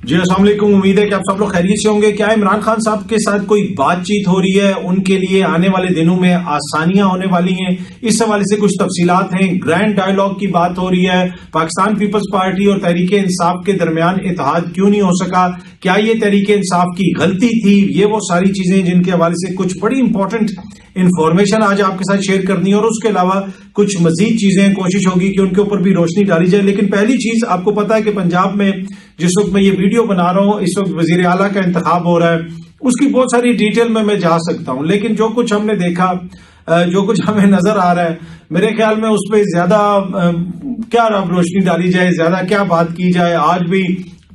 جی السلام علیکم، امید ہے کہ آپ سب لوگ خیریت سے ہوں گے۔ کیا عمران خان صاحب کے ساتھ کوئی بات چیت ہو رہی ہے؟ ان کے لیے آنے والے دنوں میں آسانیاں ہونے والی ہیں؟ اس حوالے سے کچھ تفصیلات ہیں۔ گرینڈ ڈائیلاگ کی بات ہو رہی ہے۔ پاکستان پیپلز پارٹی اور تحریک انصاف کے درمیان اتحاد کیوں نہیں ہو سکا؟ کیا یہ تحریک انصاف کی غلطی تھی؟ یہ وہ ساری چیزیں جن کے حوالے سے کچھ بڑی امپورٹنٹ انفارمیشن آج آپ کے ساتھ شیئر کرنی ہے، اور اس کے علاوہ کچھ مزید چیزیں کوشش ہوگی کہ ان کے اوپر بھی روشنی ڈالی جائے۔ لیکن پہلی چیز، آپ کو پتا ہے کہ پنجاب میں جس وقت میں یہ ویڈیو بنا رہا ہوں، اس وقت وزیر اعلیٰ کا انتخاب ہو رہا ہے۔ اس کی بہت ساری ڈیٹیل میں جا سکتا ہوں، لیکن جو کچھ ہم نے دیکھا، جو کچھ ہمیں نظر آ رہا ہے، میرے خیال میں اس پہ زیادہ کیا روشنی ڈالی جائے، زیادہ کیا بات کی جائے۔ آج بھی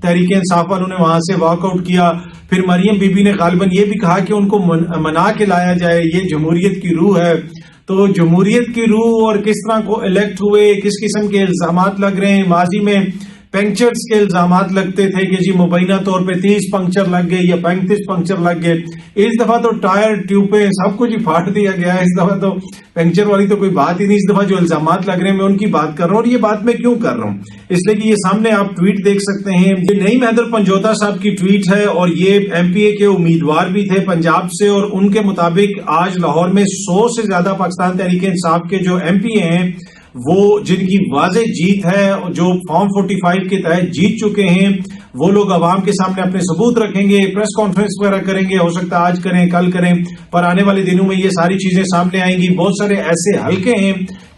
تحریک انصاف والوں نے وہاں سے واک آؤٹ کیا، پھر مریم بی بی نے غالباً یہ بھی کہا کہ ان کو منا کے لایا جائے، یہ جمہوریت کی روح ہے۔ تو جمہوریت کی روح اور کس طرح کو الیکٹ ہوئے، کس قسم کے الزامات لگ رہے ہیں۔ ماضی میں پنکچرز کے الزامات لگتے تھے کہ جی مبینہ طور پہ 30 پنکچر لگ گئے یا 35 پنکچر لگ گئے۔ اس دفعہ تو ٹائر، ٹیوبیں سب کچھ ہی پھاڑ دیا گیا ہے۔ اس دفعہ تو پنکچر والی تو کوئی بات ہی نہیں۔ اس دفعہ جو الزامات لگ رہے ہیں میں ان کی بات کر رہا ہوں، اور یہ بات میں کیوں کر رہا ہوں؟ اس لیے کہ یہ سامنے آپ ٹویٹ دیکھ سکتے ہیں۔ یہ نعیم حیدر پنجوتا صاحب کی ٹویٹ ہے، اور یہ ایم پی اے کے امیدوار بھی تھے پنجاب سے، اور ان کے مطابق آج لاہور میں 100 سے زیادہ پاکستان تحریک انصاف کے جو ایم پی اے ہیں، وہ جن کی واضح جیت ہے، جو فارم 45 کے تحت جیت چکے ہیں، وہ لوگ عوام کے سامنے اپنے ثبوت رکھیں گے، پریس کانفرنس وغیرہ کریں گے۔ ہو سکتا ہے آج کریں، کل کریں، پر آنے والے دنوں میں یہ ساری چیزیں سامنے آئیں گی۔ بہت سارے ایسے حلقے ہیں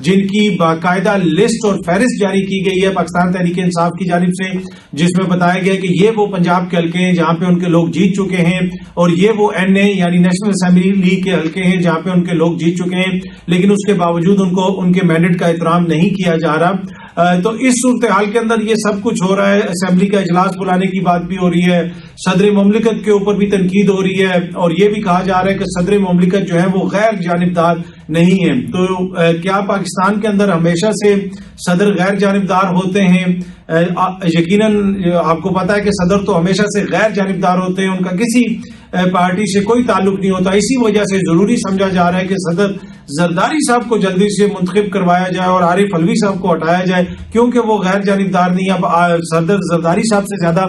جن کی باقاعدہ لسٹ اور فہرست جاری کی گئی ہے پاکستان تحریک انصاف کی جانب سے، جس میں بتایا گیا کہ یہ وہ پنجاب کے حلقے ہیں جہاں پہ ان کے لوگ جیت چکے ہیں، اور یہ وہ این اے یعنی نیشنل اسمبلی لیگ کے حلقے ہیں جہاں پہ ان کے لوگ جیت چکے ہیں، لیکن اس کے باوجود ان کو ان کے مینڈیٹ کا احترام نہیں کیا جا رہا۔ تو اس صورتحال کے اندر یہ سب کچھ ہو رہا ہے۔ اسمبلی کا اجلاس بلانے کی بات بھی ہو رہی ہے، صدر مملکت کے اوپر بھی تنقید ہو رہی ہے، اور یہ بھی کہا جا رہا ہے کہ صدر مملکت جو ہے وہ غیر جانبدار نہیں ہے۔ تو کیا پاکستان کے اندر ہمیشہ سے صدر غیر جانبدار ہوتے ہیں؟ یقیناً آپ کو پتا ہے کہ صدر تو ہمیشہ سے غیر جانبدار ہوتے ہیں، ان کا کسی پارٹی سے کوئی تعلق نہیں ہوتا۔ اسی وجہ سے ضروری سمجھا جا رہا ہے کہ صدر زرداری صاحب کو جلدی سے منتخب کروایا جائے اور عارف علوی صاحب کو ہٹایا جائے، کیونکہ وہ غیر جانبدار نہیں۔ اب صدر زرداری صاحب سے زیادہ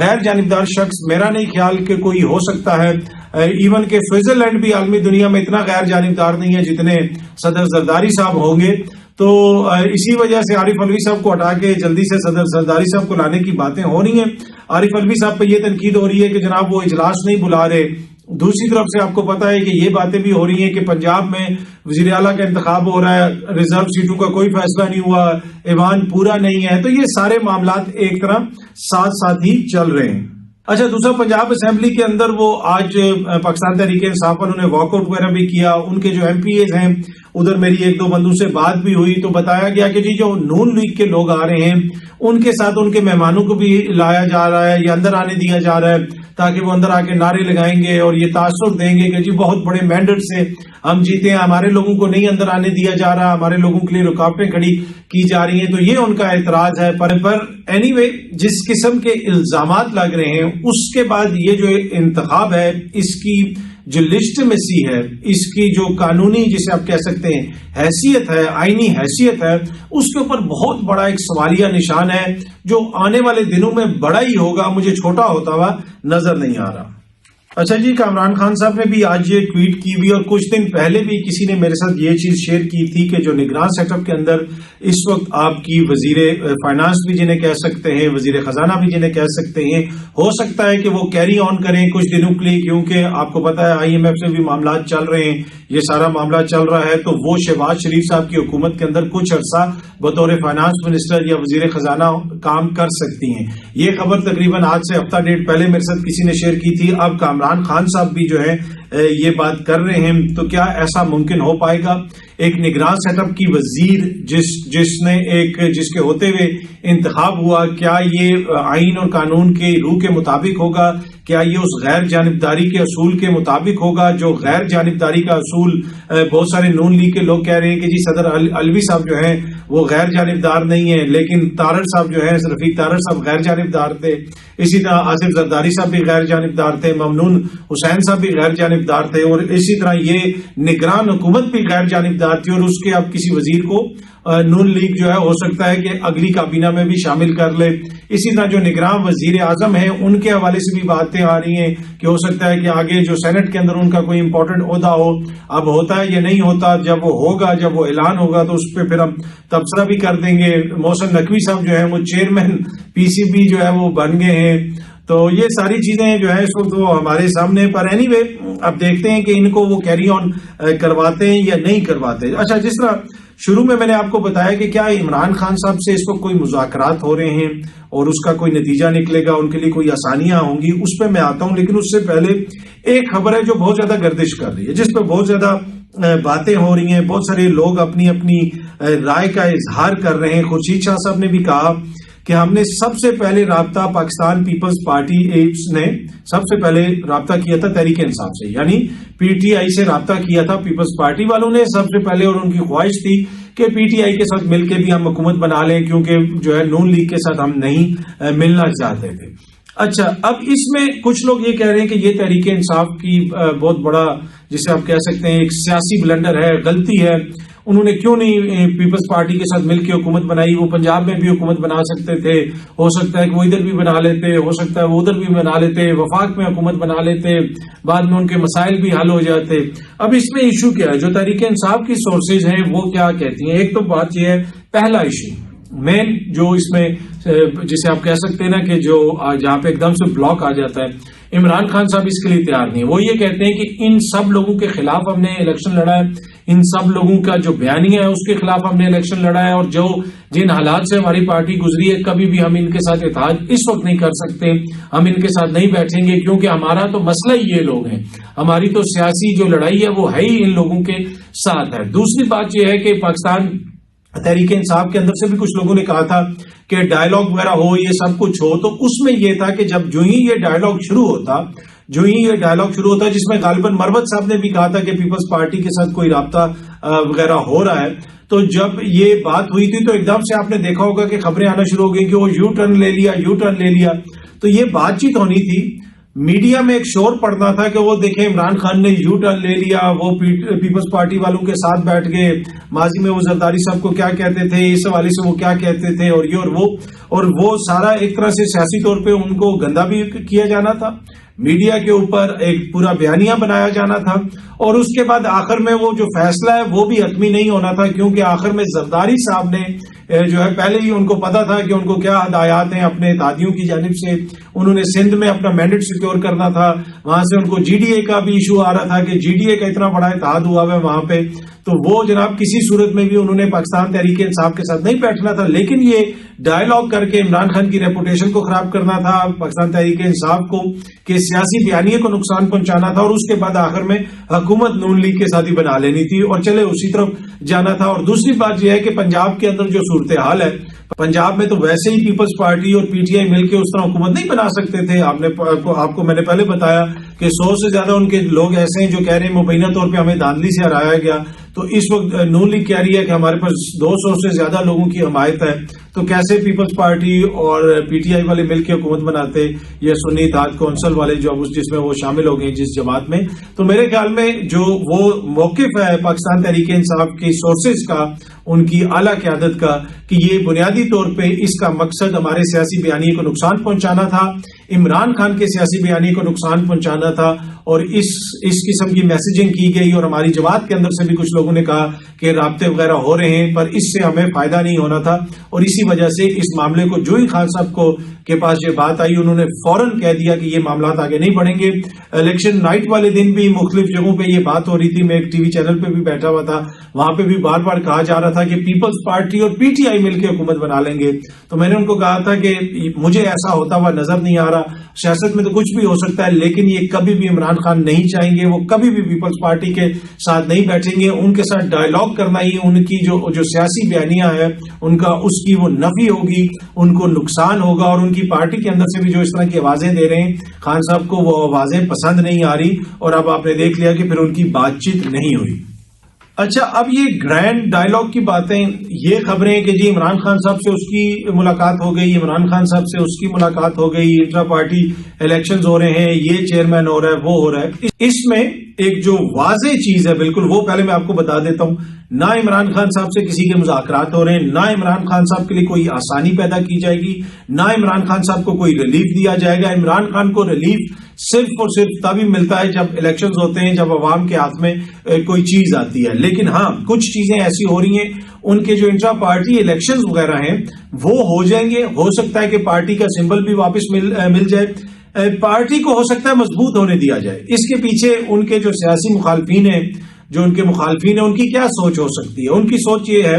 غیر جانبدار شخص میرا نہیں خیال کہ کوئی ہو سکتا ہے۔ ایون کہ سوئٹزرلینڈ بھی عالمی دنیا میں اتنا غیر جانبدار نہیں ہے جتنے صدر زرداری صاحب ہوں گے۔ تو اسی وجہ سے عارف علوی صاحب کو ہٹا کے جلدی سے صدر زرداری صاحب کو لانے کی باتیں ہو رہی ہیں۔ عارف علوی صاحب پہ یہ تنقید ہو رہی ہے کہ جناب وہ اجلاس نہیں بلا رہے۔ دوسری طرف سے آپ کو پتا ہے کہ یہ باتیں بھی ہو رہی ہیں کہ پنجاب میں وزیر اعلیٰ کا انتخاب ہو رہا ہے، ریزرو سیٹوں کا کوئی فیصلہ نہیں ہوا، ایوان پورا نہیں ہے۔ تو یہ سارے معاملات ایک طرح ساتھ ساتھ ہی چل رہے ہیں۔ اچھا، دوسرا پنجاب اسمبلی کے اندر وہ آج پاکستان تحریک انصاف والوں نے واک آؤٹ وغیرہ بھی کیا۔ ان کے جو ایم پی ایز ہیں، ادھر میری ایک دو بندوں سے بات بھی ہوئی تو بتایا گیا کہ جی جو نون لیگ کے لوگ آ رہے ہیں ان کے ساتھ ان کے مہمانوں کو بھی لایا جا رہا ہے یا اندر آنے دیا جا رہا ہے، تاکہ وہ اندر آ کے نعرے لگائیں گے اور یہ تاثر دیں گے کہ جی بہت بڑے مینڈیٹ سے ہم جیتے ہیں، ہمارے لوگوں کو نہیں اندر آنے دیا جا رہا، ہمارے لوگوں کے لیے رکاوٹیں کھڑی کی جا رہی ہیں۔ تو یہ ان کا اعتراض ہے۔ پر اینی وے، جس قسم کے الزامات لگ رہے ہیں، اس کے بعد یہ جو انتخاب ہے، اس کی جو لیجٹمیسی ہے، اس کی جو قانونی جسے آپ کہہ سکتے ہیں حیثیت ہے، آئینی حیثیت ہے، اس کے اوپر بہت بڑا ایک سوالیہ نشان ہے جو آنے والے دنوں میں بڑا ہی ہوگا، مجھے چھوٹا ہوتا ہوا نظر نہیں آ رہا۔ اچھا جی، کامران خان صاحب نے بھی آج یہ ٹویٹ کی بھی، اور کچھ دن پہلے بھی کسی نے میرے ساتھ یہ چیز شیئر کی تھی کہ جو نگران سیٹ اپ کے اندر اس وقت آپ کی وزیر فائنانس بھی جنہیں کہہ سکتے ہیں، وزیر خزانہ بھی جنہیں کہہ سکتے ہیں، ہو سکتا ہے کہ وہ کیری آن کریں کچھ دنوں کے لیے، کیونکہ آپ کو پتا ہے آئی ایم ایف سے بھی معاملات چل رہے ہیں، یہ سارا معاملہ چل رہا ہے۔ تو وہ شہباز شریف صاحب کی حکومت کے اندر کچھ عرصہ بطور فائنانس منسٹر یا وزیر خزانہ کام کر سکتی ہیں۔ یہ خبر تقریباً آج سے ہفتہ ڈیڑھ پہلے میرے ساتھ کسی نے شیئر کی تھی۔ اب کامران خان صاحب بھی جو ہے یہ بات کر رہے ہیں، تو کیا ایسا ممکن ہو پائے گا؟ ایک نگران سیٹ اپ کی وزیر جس کے ہوتے ہوئے انتخاب ہوا، کیا یہ آئین اور قانون کے روح کے مطابق ہوگا؟ کیا یہ اس غیر جانبداری کے اصول کے مطابق ہوگا جو غیر جانبداری کا اصول بہت سارے نون لیگ کے لوگ کہہ رہے ہیں کہ جی صدر علوی صاحب جو ہیں وہ غیر جانبدار نہیں ہیں، لیکن تارڑ صاحب جو ہیں، رفیق تارڑ صاحب غیر جانبدار تھے، اسی طرح آصف زرداری صاحب بھی غیر جانبدار تھے، ممنون حسین صاحب بھی غیر جانبدار جانبدار تھے اور اسی طرح یہ نگران حکومت بھی غیر جانبدار تھی اور اس کے اب کسی وزیر کو نون لیگ جو ہے ہو سکتا ہے کہ اگلی کابینہ میں بھی شامل کر لے. اسی طرح جو نگراں وزیر اعظم ہیں ان کے حوالے سے بھی باتیں آ رہی ہیں کہ ہو سکتا ہے کہ آگے جو سینٹ کے اندر ان کا کوئی امپورٹنٹ عہدہ ہو. اب ہوتا ہے یا نہیں ہوتا، جب وہ ہوگا، جب وہ اعلان ہوگا تو اس پہ پھر ہم تبصرہ بھی کر دیں گے. محسن نقوی صاحب جو ہے وہ چیئرمین پی سی بی جو ہے وہ بن گئے ہیں. تو یہ ساری چیزیں جو ہے اس وقت وہ ہمارے سامنے. پر اینی وے اب دیکھتے ہیں کہ ان کو وہ کیری آن کرواتے ہیں یا نہیں کرواتے. اچھا، جس طرح شروع میں نے آپ کو بتایا کہ کیا عمران خان صاحب سے اس وقت کوئی مذاکرات ہو رہے ہیں اور اس کا کوئی نتیجہ نکلے گا، ان کے لیے کوئی آسانیاں ہوں گی، اس پہ میں آتا ہوں. لیکن اس سے پہلے ایک خبر ہے جو بہت زیادہ گردش کر رہی ہے، جس پہ بہت زیادہ باتیں ہو رہی ہیں. بہت سارے لوگ اپنی اپنی رائے کا اظہار کر رہے ہیں. خورشید شاہ صاحب نے بھی کہا کہ ہم نے سب سے پہلے رابطہ پاکستان پیپلز پارٹی نے سب سے پہلے رابطہ کیا تھا تحریک انصاف سے، یعنی پی ٹی آئی سے رابطہ کیا تھا پیپلز پارٹی والوں نے سب سے پہلے، اور ان کی خواہش تھی کہ پی ٹی آئی کے ساتھ مل کے بھی ہم حکومت بنا لیں، کیونکہ جو ہے نون لیگ کے ساتھ ہم نہیں ملنا چاہتے تھے. اچھا، اب اس میں کچھ لوگ یہ کہہ رہے ہیں کہ یہ تحریک انصاف کی بہت بڑا، جسے آپ کہہ سکتے ہیں ایک سیاسی بلنڈر ہے، غلطی ہے. انہوں نے کیوں نہیں پیپلز پارٹی کے ساتھ مل کے حکومت بنائی؟ وہ پنجاب میں بھی حکومت بنا سکتے تھے، ہو سکتا ہے کہ وہ ادھر بھی بنا لیتے، ہو سکتا ہے وہ ادھر بھی بنا لیتے، وفاق میں حکومت بنا لیتے، بعد میں ان کے مسائل بھی حل ہو جاتے. اب اس میں ایشو کیا ہے؟ جو تحریک انصاف کی سورسز ہیں وہ کیا کہتی ہیں؟ ایک تو بات یہ ہے، پہلا ایشو مین جو اس میں جسے آپ کہہ سکتے ہیں نا کہ جو جہاں پہ ایک دم سے بلاک آ جاتا ہے، عمران خان صاحب اس کے لیے تیار نہیں. وہ یہ کہتے ہیں کہ ان سب لوگوں کے خلاف ہم نے الیکشن لڑا ہے، ان سب لوگوں کا جو بیانیہ ہے اس کے خلاف ہم نے الیکشن لڑا ہے، اور جو جن حالات سے ہماری پارٹی گزری ہے کبھی بھی ہم ان کے ساتھ اتحاد اس وقت نہیں کر سکتے، ہم ان کے ساتھ نہیں بیٹھیں گے، کیونکہ ہمارا تو مسئلہ ہی یہ لوگ ہیں، ہماری تو سیاسی جو لڑائی ہے وہ ہے ہی ان لوگوں کے ساتھ ہے. دوسری بات یہ ہے کہ پاکستان تحریک انصاف کے اندر سے بھی کچھ لوگوں نے کہا تھا کہ ڈائلاگ وغیرہ ہو، یہ سب کچھ ہو. تو اس میں یہ تھا کہ جب جو ہی یہ ڈائلاگ شروع ہوتا جس میں غالباً مروت صاحب نے بھی کہا تھا کہ پیپلز پارٹی کے ساتھ کوئی رابطہ وغیرہ ہو رہا ہے، تو جب یہ بات ہوئی تھی تو ایک دم سے آپ نے دیکھا ہوگا کہ خبریں آنا شروع ہو گئی کہ وہ یو ٹرن لے لیا. تو یہ بات چیت ہونی تھی. میڈیا میں ایک شور پڑنا تھا کہ وہ دیکھیں عمران خان نے یو ٹرن لے لیا، وہ پیپلز پارٹی والوں کے ساتھ بیٹھ گئے، ماضی میں وہ زرداری صاحب کو کیا کہتے تھے، اس حوالے سے وہ کیا کہتے تھے، اور یہ اور وہ سارا ایک طرح سے سیاسی طور پہ ان کو گندا بھی کیا جانا تھا، میڈیا کے اوپر ایک پورا بیانیہ بنایا جانا تھا. اور اس کے بعد آخر میں وہ جو فیصلہ ہے وہ بھی حتمی نہیں ہونا تھا، کیونکہ آخر میں زرداری صاحب نے جو ہے پہلے ہی ان کو پتا تھا کہ ان کو کیا ہدایات ہیں اپنے اتحادیوں کی جانب سے. انہوں نے سندھ میں اپنا مینڈیٹ سیکیور کرنا تھا، وہاں سے ان کو جی ڈی اے کا بھی ایشو آ رہا تھا کہ جی ڈی اے کا اتنا بڑا اتحاد ہوا ہے وہاں پہ، تو وہ جناب کسی صورت میں بھی انہوں نے پاکستان تحریک انصاف کے ساتھ نہیں بیٹھنا تھا. لیکن یہ ڈائلاگ کر کے عمران خان کی ریپوٹیشن کو خراب کرنا تھا، پاکستان تحریک انصاف کو کہ سیاسی بیانیے کو نقصان پہنچانا تھا، اور اس کے بعد آخر میں حکومت نون لیگ کے ساتھ ہی بنا لینی تھی اور چلے اسی طرف جانا تھا. اور دوسری بات یہ ہے کہ پنجاب کے اندر جو صورتحال ہے، پنجاب میں تو ویسے ہی پیپلز پارٹی اور پی ٹی آئی مل کے اس طرح حکومت نہیں بنا سکتے تھے. آپ کو میں نے پہلے بتایا کہ 100 سے زیادہ ان کے لوگ ایسے ہیں جو کہہ رہے ہیں مبینہ طور پہ ہمیں دھاندلی سے ہرایا گیا. تو اس وقت نون لیگ کہہ رہی ہے کہ ہمارے پاس 200 سے زیادہ لوگوں کی حمایت ہے، تو کیسے پیپلز پارٹی اور پی ٹی آئی والے مل کے حکومت بناتے، یا سنی اتحاد کونسل والے جو جس میں وہ شامل ہو گئے جس جماعت میں. تو میرے خیال میں جو وہ موقف ہے پاکستان تحریک انصاف کی سورسز کا، ان کی اعلیٰ قیادت کا، کہ یہ بنیادی طور پہ اس کا مقصد ہمارے سیاسی بیانیے کو نقصان پہنچانا تھا، عمران خان کے سیاسی بیانیے کو نقصان پہنچانا تھا، اور اس قسم کی میسیجنگ کی گئی. اور ہماری جماعت کے اندر سے بھی کچھ لوگوں نے کہا کہ رابطے وغیرہ ہو رہے ہیں، پر اس سے ہمیں فائدہ نہیں ہونا تھا. اور اسی وجہ سے اس معاملے کو جو ہی خان صاحب کو کے پاس یہ بات آئی، انہوں نے فوراً کہہ دیا کہ یہ معاملات آگے نہیں بڑھیں گے. الیکشن نائٹ والے دن بھی مختلف جگہوں پہ یہ بات ہو رہی تھی، میں ایک ٹی وی چینل پہ بھی بیٹھا ہوا تھا، وہاں پہ بھی بار بار کہا جا رہا تھا کہ پیپلز پارٹی اور پی ٹی آئی مل کے حکومت بنا لیں گے. تو میں نے ان کو کہا تھا کہ مجھے ایسا ہوتا ہوا نظر نہیں آ رہا. سیاست میں تو کچھ بھی ہو سکتا ہے، لیکن یہ کبھی بھی عمران خان نہیں چاہیں گے، وہ کبھی بھی پیپلز پارٹی کے ساتھ نہیں بیٹھیں گے. ان کے ساتھ ڈائلاگ کرنا ہی ان کی جو سیاسی بیانیہ ہے ان کا، اس کی وہ نفی ہوگی، ان کو نقصان ہوگا. اور ان کی پارٹی کے اندر سے بھی جو اس طرح کی آوازیں دے رہے ہیں خان صاحب کو، وہ آوازیں پسند نہیں آ رہی. اور اب آپ نے دیکھ لیا کہ پھر ان کی بات چیت نہیں ہوئی. اچھا، اب یہ گرینڈ ڈائلاگ کی باتیں، یہ خبریں کہ جی عمران خان صاحب سے اس کی ملاقات ہو گئی، عمران خان صاحب سے اس کی ملاقات ہو گئی، انٹرا پارٹی الیکشنز ہو رہے ہیں، یہ چیئرمین ہو رہا ہے، وہ ہو رہا ہے، اس میں ایک جو واضح چیز ہے بالکل، وہ پہلے میں آپ کو بتا دیتا ہوں، نہ عمران خان صاحب سے کسی کے مذاکرات ہو رہے ہیں، نہ عمران خان صاحب کے لیے کوئی آسانی پیدا کی جائے گی، نہ عمران خان صاحب کو کوئی ریلیف دیا جائے گا۔ عمران خان کو ریلیف صرف اور صرف تبھی ملتا ہے جب الیکشنز ہوتے ہیں، جب عوام کے ہاتھ میں کوئی چیز آتی ہے۔ لیکن ہاں، کچھ چیزیں ایسی ہو رہی ہیں، ان کے جو انٹرا پارٹی الیکشنز وغیرہ ہیں وہ ہو جائیں گے، ہو سکتا ہے کہ پارٹی کا سمبل بھی واپس مل جائے، پارٹی کو ہو سکتا ہے مضبوط ہونے دیا جائے۔ اس کے پیچھے ان کے جو سیاسی مخالفین ہیں، جو ان کے مخالفین ہیں، ان کی کیا سوچ ہو سکتی ہے؟ ان کی سوچ یہ ہے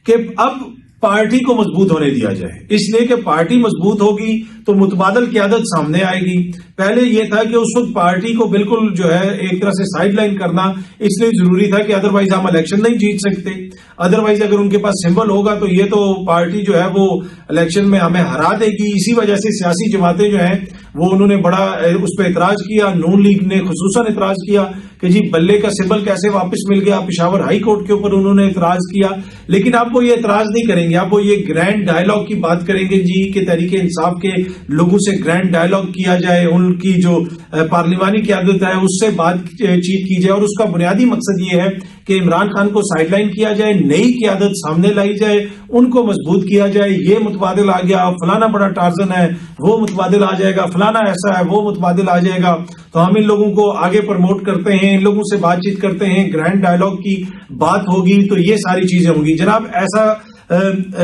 کہ اب پارٹی کو مضبوط ہونے دیا جائے، اس لیے کہ پارٹی مضبوط ہوگی تو متبادل قیادت سامنے آئے گی۔ پہلے یہ تھا کہ اس وقت پارٹی کو بالکل جو ہے ایک طرح سے سائیڈ لائن کرنا اس لیے ضروری تھا کہ ادروائز ہم الیکشن نہیں جیت سکتے، ادروائز اگر ان کے پاس سمبل ہوگا تو یہ تو پارٹی جو ہے وہ الیکشن میں ہمیں ہرا دے گی۔ اسی وجہ سے سیاسی جماعتیں جو ہیں وہ انہوں نے بڑا اس پہ اعتراض کیا، نون لیگ نے خصوصاً اعتراض کیا کہ جی بلے کا سمبل کیسے واپس مل گیا، پشاور ہائی کورٹ کے اوپر انہوں نے اعتراض کیا۔ لیکن اب وہ یہ اعتراض نہیں کریں گے، اب وہ یہ گرینڈ ڈائلاگ کی بات کریں گے جی کہ تحریک انصاف کے لوگوں سے گرینڈ ڈائلاگ کیا جائے، ان کی جو پارلیمانی قیادت ہے اس سے بات چیت کی جائے، اور اس کا بنیادی مقصد یہ ہے کہ عمران خان کو سائیڈ لائن کیا جائے، نئی قیادت سامنے لائی جائے، ان کو مضبوط کیا جائے۔ یہ متبادل آ گیا، فلانا بڑا ٹارزن ہے وہ متبادل آ جائے گا، فلانا ایسا ہے وہ متبادل آ جائے گا، تو ہم ان لوگوں کو آگے پروموٹ کرتے ہیں، ان لوگوں سے بات چیت کرتے ہیں، گرینڈ ڈائلاگ کی بات ہوگی، تو یہ ساری چیزیں ہوں گی۔ جناب ایسا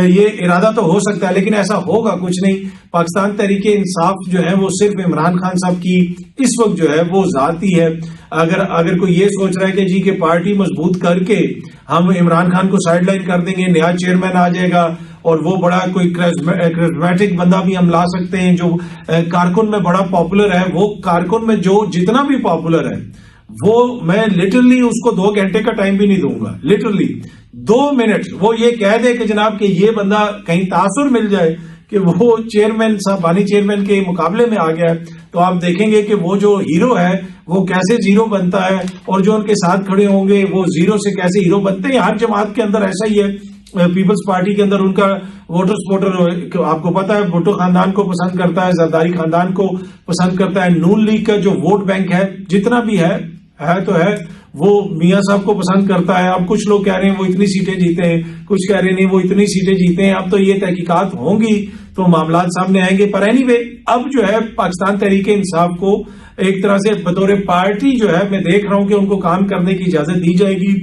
یہ ارادہ تو ہو سکتا ہے لیکن ایسا ہوگا کچھ نہیں۔ پاکستان تحریک انصاف جو ہے وہ صرف عمران خان صاحب کی اس وقت جو ہے وہ ذاتی ہے۔ اگر کوئی یہ سوچ رہا ہے کہ جی کہ پارٹی مضبوط کر کے ہم عمران خان کو سائیڈ لائن کر دیں گے، نیا چیئرمین آ جائے گا اور وہ بڑا کوئی کرزمیٹک بندہ بھی ہم لا سکتے ہیں جو کارکن میں بڑا پاپولر ہے، وہ کارکن میں جو جتنا بھی پاپولر ہے وہ میں لٹرلی اس کو 2 گھنٹے کا ٹائم بھی نہیں دوں گا، لٹرلی 2 منٹ وہ یہ کہہ دے کہ جناب کہ یہ بندہ کہیں تاثر مل جائے کہ وہ چیئرمین صاحب بانی چیئرمین کے مقابلے میں آ گیا ہے، تو آپ دیکھیں گے کہ وہ جو ہیرو ہے وہ کیسے زیرو بنتا ہے، اور جو ان کے ساتھ کھڑے ہوں گے وہ زیرو سے کیسے ہیرو بنتے ہیں۔ ہر جماعت کے اندر ایسا ہی ہے، پیپلز پارٹی کے اندر ان کا ووٹر سپورٹر آپ کو پتا ہے بھٹو خاندان کو پسند کرتا ہے، زرداری خاندان کو پسند کرتا ہے، نون لیگ کا جو ووٹ بینک ہے جتنا بھی ہے تو ہے وہ میاں صاحب کو پسند کرتا ہے۔ اب کچھ لوگ کہہ رہے ہیں وہ اتنی سیٹیں جیتے ہیں، کچھ کہہ رہے ہیں نہیں وہ اتنی سیٹیں جیتے ہیں، اب تو یہ تحقیقات ہوں گی تو معاملات سامنے آئیں گے۔ پر اینی وے اب جو ہے پاکستان تحریک انصاف کو ایک طرح سے بطور پارٹی جو ہے میں دیکھ رہا ہوں کہ ان کو کام کرنے کی اجازت دی جائے گی،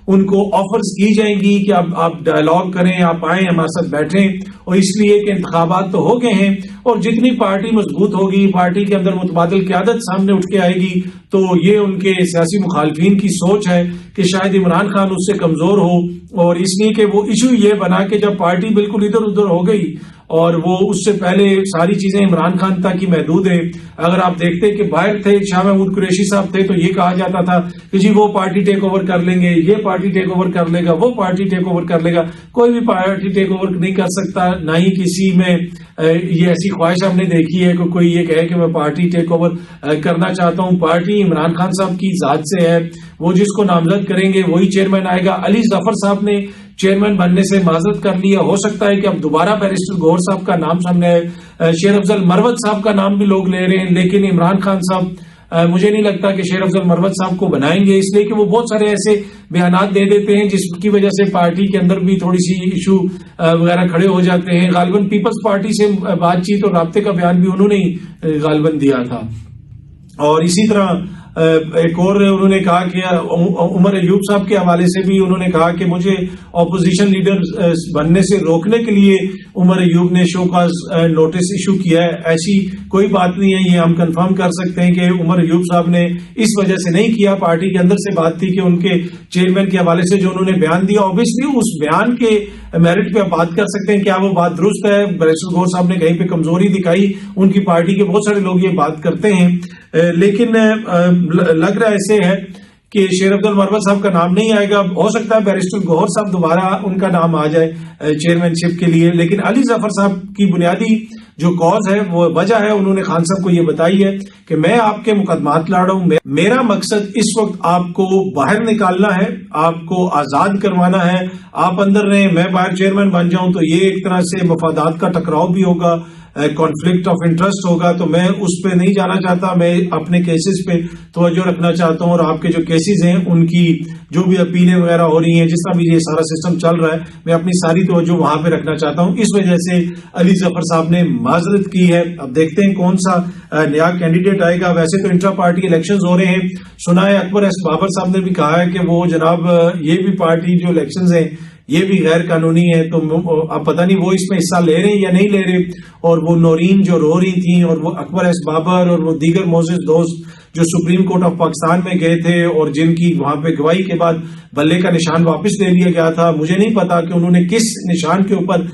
ان کو آفرز کی جائیں گی کہ اب آپ ڈائلاگ کریں، آپ آئیں ہمارے ساتھ بیٹھیں، اور اس لیے کہ انتخابات تو ہو گئے ہیں، اور جتنی پارٹی مضبوط ہوگی، پارٹی کے اندر متبادل قیادت سامنے اٹھ کے آئے گی، تو یہ ان کے سیاسی مخالفین کی سوچ ہے کہ شاید عمران خان اس سے کمزور ہو، اور اس لیے کہ وہ ایشو یہ بنا کہ جب پارٹی بالکل ادھر ادھر ہو گئی اور وہ اس سے پہلے ساری چیزیں عمران خان تک ہی محدود ہیں۔ اگر آپ دیکھتے کہ باہر تھے شاہ محمود قریشی صاحب تھے تو یہ کہا جاتا تھا کہ جی وہ پارٹی ٹیک اوور کر لیں گے، یہ پارٹی ٹیک اوور کر لے گا، وہ پارٹی ٹیک اوور کر لے گا۔ کوئی بھی پارٹی ٹیک اوور نہیں کر سکتا، نہ ہی کسی میں یہ ایسی خواہش ہم نے دیکھی ہے کہ کوئی یہ کہے کہ میں پارٹی ٹیک اوور کرنا چاہتا ہوں۔ پارٹی عمران خان صاحب کی ذات سے ہے، وہ جس کو نامزد کریں گے وہی چیئرمین آئے گا۔ علی ظفر صاحب نے چیئرمین بننے سے معذرت کر لیا، ہو سکتا ہے کہ اب دوبارہ بیرسٹر گوہر صاحب کا نام سامنے آئے، شیر افضل مروت صاحب کا نام بھی لوگ لے رہے ہیں، لیکن عمران خان صاحب مجھے نہیں لگتا کہ شیر افضل مروت صاحب کو بنائیں گے، اس لیے کہ وہ بہت سارے ایسے بیانات دے دیتے ہیں جس کی وجہ سے پارٹی کے اندر بھی تھوڑی سی ایشو وغیرہ کھڑے ہو جاتے ہیں۔ غالباً پیپلز پارٹی سے بات چیت اور رابطے کا بیان بھی انہوں نے غالباً دیا تھا۔ اور اسی طرح ایک اور انہوں نے کہا کہ عمر ایوب صاحب کے حوالے سے بھی انہوں نے کہا کہ مجھے اپوزیشن لیڈر بننے سے روکنے کے لیے عمر ایوب نے شو کاز نوٹس ایشو کیا ہے۔ ایسی کوئی بات نہیں ہے، یہ ہم کنفرم کر سکتے ہیں کہ عمر ایوب صاحب نے اس وجہ سے نہیں کیا، پارٹی کے اندر سے بات تھی کہ ان کے چیئرمین کے حوالے سے جو انہوں نے بیان دیا، اوبیسلی اس بیان کے میرٹ پہ آپ بات کر سکتے ہیں کیا وہ بات درست ہے، بیرسٹر گوہر صاحب نے کہیں پہ کمزوری دکھائی، ان کی پارٹی کے بہت سارے لوگ یہ بات کرتے ہیں، لیکن لگ رہا ایسے ہے کہ شیر افضل مروت صاحب کا نام نہیں آئے گا۔ ہو سکتا ہے بیرسٹر گوہر صاحب دوبارہ ان کا نام آ جائے چیئرمین شپ کے لیے، لیکن علی ظفر صاحب کی بنیادی جو کاز ہے وہ وجہ ہے انہوں نے خان صاحب کو یہ بتائی ہے کہ میں آپ کے مقدمات لڑ رہا ہوں، میرا مقصد اس وقت آپ کو باہر نکالنا ہے، آپ کو آزاد کروانا ہے، آپ اندر رہیں، میں باہر چیئرمین بن جاؤں تو یہ ایک طرح سے مفادات کا ٹکراؤ بھی ہوگا، کانفلکٹ آف انٹرسٹ ہوگا، تو میں اس پہ نہیں جانا چاہتا، میں اپنے کیسز پہ توجہ رکھنا چاہتا ہوں، اور آپ کے جو کیسز ہیں ان کی جو بھی اپیلیں وغیرہ ہو رہی ہیں، جس طرح بھی یہ سارا سسٹم چل رہا ہے، میں اپنی ساری توجہ وہاں پہ رکھنا چاہتا ہوں۔ اس وجہ سے علی ظفر صاحب نے معذرت کی ہے۔ اب دیکھتے ہیں کون سا نیا کینڈیڈیٹ آئے گا۔ ویسے تو انٹرا پارٹی الیکشنز ہو رہے ہیں، سنا ہے اکبر ایس بابر صاحب نے بھی کہا ہے کہ وہ جناب یہ بھی پارٹی جو الیکشنز ہیں یہ بھی غیر قانونی ہے، تو اب پتہ نہیں وہ اس میں حصہ لے رہے ہیں یا نہیں لے رہے۔ اور وہ نورین جو رو رہی تھیں، اور وہ اکبر ایس بابر اور وہ دیگر معزز دوست جو سپریم کورٹ آف پاکستان میں گئے تھے اور جن کی وہاں پہ گواہی کے بعد بلے کا نشان واپس لے لیا گیا تھا، مجھے نہیں پتا کہ انہوں نے کس نشان کے اوپر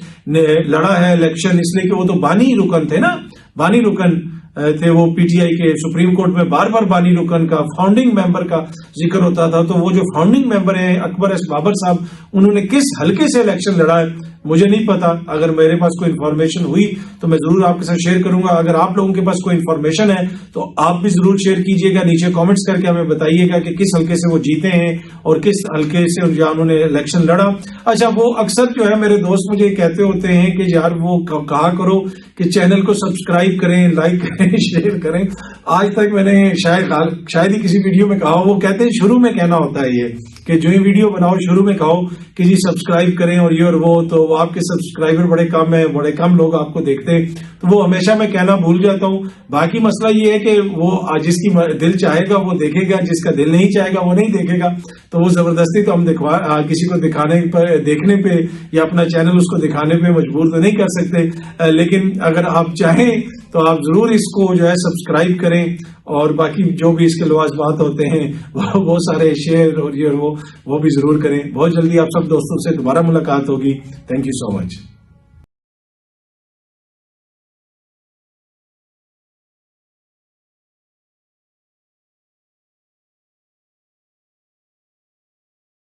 لڑا ہے الیکشن، اس لیے کہ وہ تو بانی رکن تھے نا، بانی رکن تھے وہ پی ٹی آئی کے۔ سپریم کورٹ میں بار بار بانی رکن کا، فاؤنڈنگ ممبر کا ذکر ہوتا تھا، تو وہ جو فاؤنڈنگ ممبر ہیں اکبر ایس بابر صاحب، انہوں نے کس حلقے سے الیکشن لڑا ہے مجھے نہیں پتا۔ اگر میرے پاس کوئی انفارمیشن ہوئی تو میں ضرور آپ کے ساتھ شیئر کروں گا۔ اگر آپ لوگوں کے پاس کوئی انفارمیشن ہے تو آپ بھی ضرور شیئر کیجیے گا، نیچے کامنٹس کر کے ہمیں بتائیے گا کہ کس حلقے سے وہ جیتے ہیں اور کس حلقے سے انہوں نے الیکشن لڑا۔ اچھا، وہ اکثر جو ہے میرے دوست مجھے کہتے ہوتے ہیں کہ یار وہ کہا کرو کہ چینل کو سبسکرائب کریں، لائک کریں، شیئر کریں۔ آج تک میں نے شاید ہی کسی ویڈیو میں کہا، وہ کہتے ہیں شروع میں کہنا ہوتا ہے یہ کہ جو ہی ویڈیو بناؤ شروع میں کہو کہ جی سبسکرائب کریں اور یہ اور وہ، تو آپ کے سبسکرائبر بڑے کم ہیں، بڑے کم لوگ آپ کو دیکھتے ہیں، تو وہ ہمیشہ میں کہنا بھول جاتا ہوں۔ باقی مسئلہ یہ ہے کہ وہ جس کی دل چاہے گا وہ دیکھے گا، جس کا دل نہیں چاہے گا وہ نہیں دیکھے گا، تو وہ زبردستی تو ہم کسی کو دکھانے پر، دیکھنے پہ یا اپنا چینل اس کو دکھانے پہ مجبور تو نہیں کر سکتے، لیکن اگر آپ چاہیں تو آپ ضرور اس کو جو ہے سبسکرائب کریں، اور باقی جو بھی اس کے لوازمات ہوتے ہیں وہ سارے شیئر اور یہ وہ بھی ضرور کریں۔ بہت جلدی آپ سب دوستوں سے دوبارہ ملاقات ہوگی۔ Thank you so much.